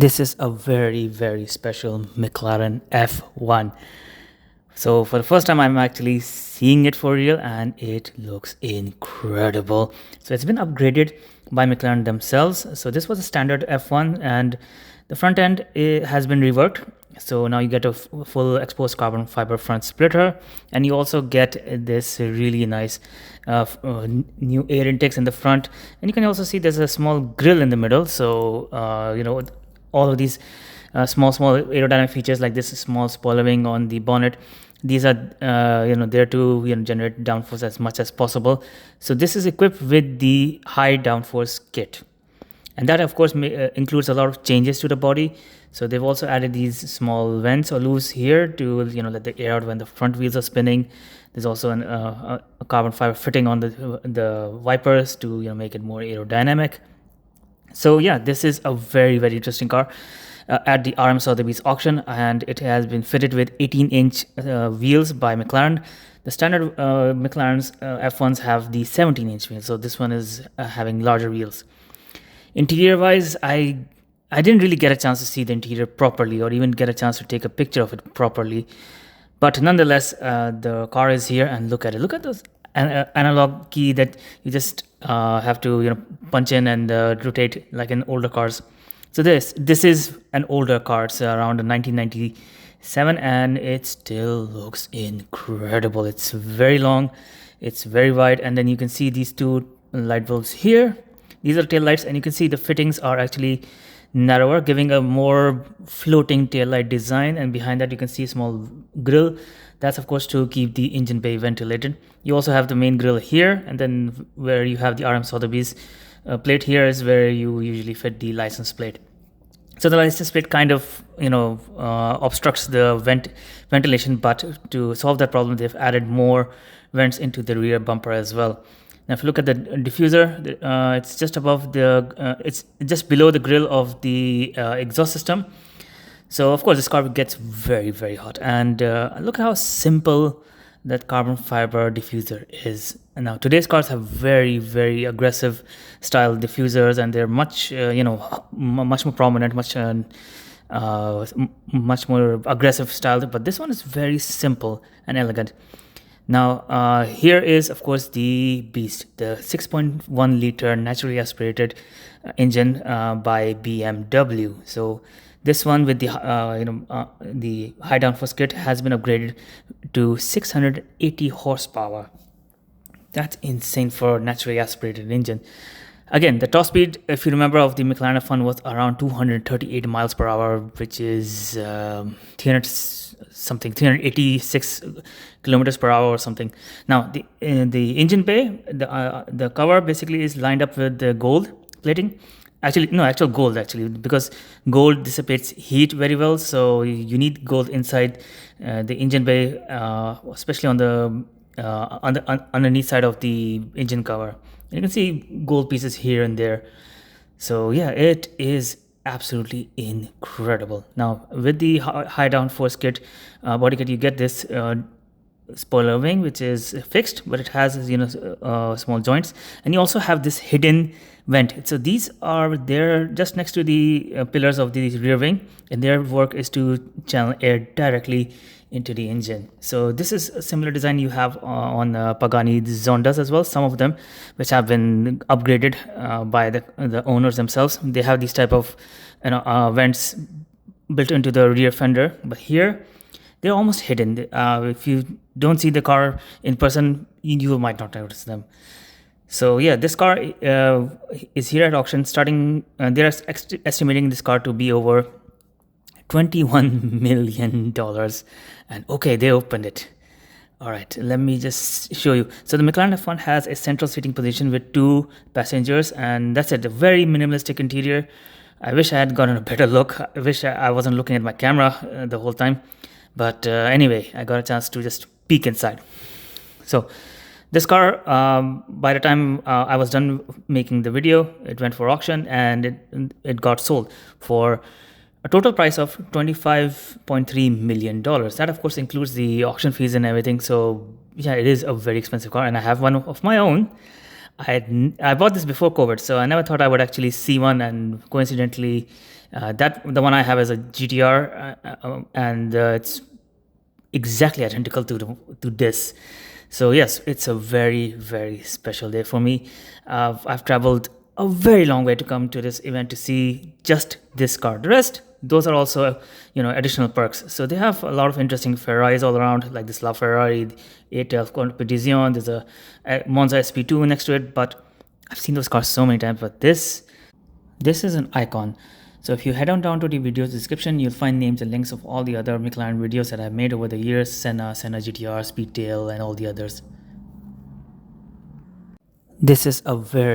This is a very special McLaren F1. So for the first time I'm actually seeing it for real and it looks incredible. So it's been upgraded by McLaren themselves. So this was a standard F1 and the front end has been reworked. So now you get a full exposed carbon fiber front splitter, and you also get this really nice new air intakes in the front, and you can also see there's a small grille in the middle. So all of these small aerodynamic features like this small spoiler wing on the bonnet, these are there to generate downforce as much as possible. So this is equipped with the high downforce kit, and that of course includes a lot of changes to the body. So they've also added these small vents or loops here to let the air out when the front wheels are spinning. There's also a carbon fiber fitting on the wipers to make it more aerodynamic. So yeah, this is a very interesting car at the RM Sotheby's auction, and it has been fitted with 18-inch wheels by McLaren. The standard McLaren's F1s have the 17-inch wheels, so this one is having larger wheels. Interior wise, I didn't really get a chance to see the interior properly or even get a chance to take a picture of it properly, but nonetheless the car is here, and look at it. Look at those analog key that you just have to punch in and rotate like in older cars. So this is an older car. It's around 1997 and it still looks incredible. It's very long, it's very wide, and then you can see these two light bulbs here. These are tail lights, and you can see the fittings are actually narrower, giving a more floating tail light design, and behind that you can see a small grille. That's of course to keep the engine bay ventilated. You also have the main grille here, and then where you have the RM Sotheby's plate here is where you usually fit the license plate. So the license plate kind of obstructs the ventilation, but to solve that problem they've added more vents into the rear bumper as well. Now if you look at the diffuser, it's just above it's just below the grille of the exhaust system. So of course this car gets very hot, and look how simple that carbon fiber diffuser is. And now today's cars have very aggressive style diffusers, and they're much much more prominent, much more aggressive style, but this one is very simple and elegant. Now here is of course the beast, the 6.1 liter naturally aspirated engine by BMW. So this one with the the high downforce kit has been upgraded to 680 horsepower. That's insane for a naturally aspirated engine. Again, the top speed, if you remember, of the McLaren F1 was around 238 miles per hour, which is 386 kilometers per hour or something. Now, the engine bay, the cover basically is lined up with the gold plating. Actual gold because gold dissipates heat very well. So you need gold inside the engine bay, especially on the underneath side of the engine cover. You can see gold pieces here and there. So yeah, it is absolutely incredible. Now with the high downforce kit, body kit, you get this spoiler wing which is fixed, but it has small joints, and you also have this hidden vent. So these are there just next to the pillars of the rear wing, and their work is to channel air directly into the engine. So this is a similar design you have on Pagani Zondas as well, some of them which have been upgraded by the owners themselves. They have these type of vents built into the rear fender, but here they're almost hidden. If you don't see the car in person, you might not notice them. So yeah, this car is here at auction starting, they're estimating this car to be over $21 million. And okay, they opened it. All right, let me just show you. So the McLaren F1 has a central seating position with 2 passengers, and that's it. A very minimalistic interior. I wish I had gotten a better look. I wish I wasn't looking at my camera the whole time. But anyway, I got a chance to just peek inside. So this car, by the time I was done making the video, it went for auction, and it got sold for a total price of $25.3 million. That of course includes the auction fees and everything. So yeah, it is a very expensive car, and I have one of my own. I bought this before COVID, so I never thought I would actually see one, and coincidentally That the one I have is a GTR, and it's exactly identical to this. So yes, it's a very special day for me. I've traveled a very long way to come to this event to see just this car. The rest, those are also additional perks. So they have a lot of interesting Ferraris all around, like this LaFerrari 812 Competition. There's a Monza SP2 next to it, but I've seen those cars so many times. But this is an icon. So if you head on down to the video's description, you'll find names and links of all the other McLaren videos that I've made over the years: Senna GTR, Speedtail, and all the others. This is a very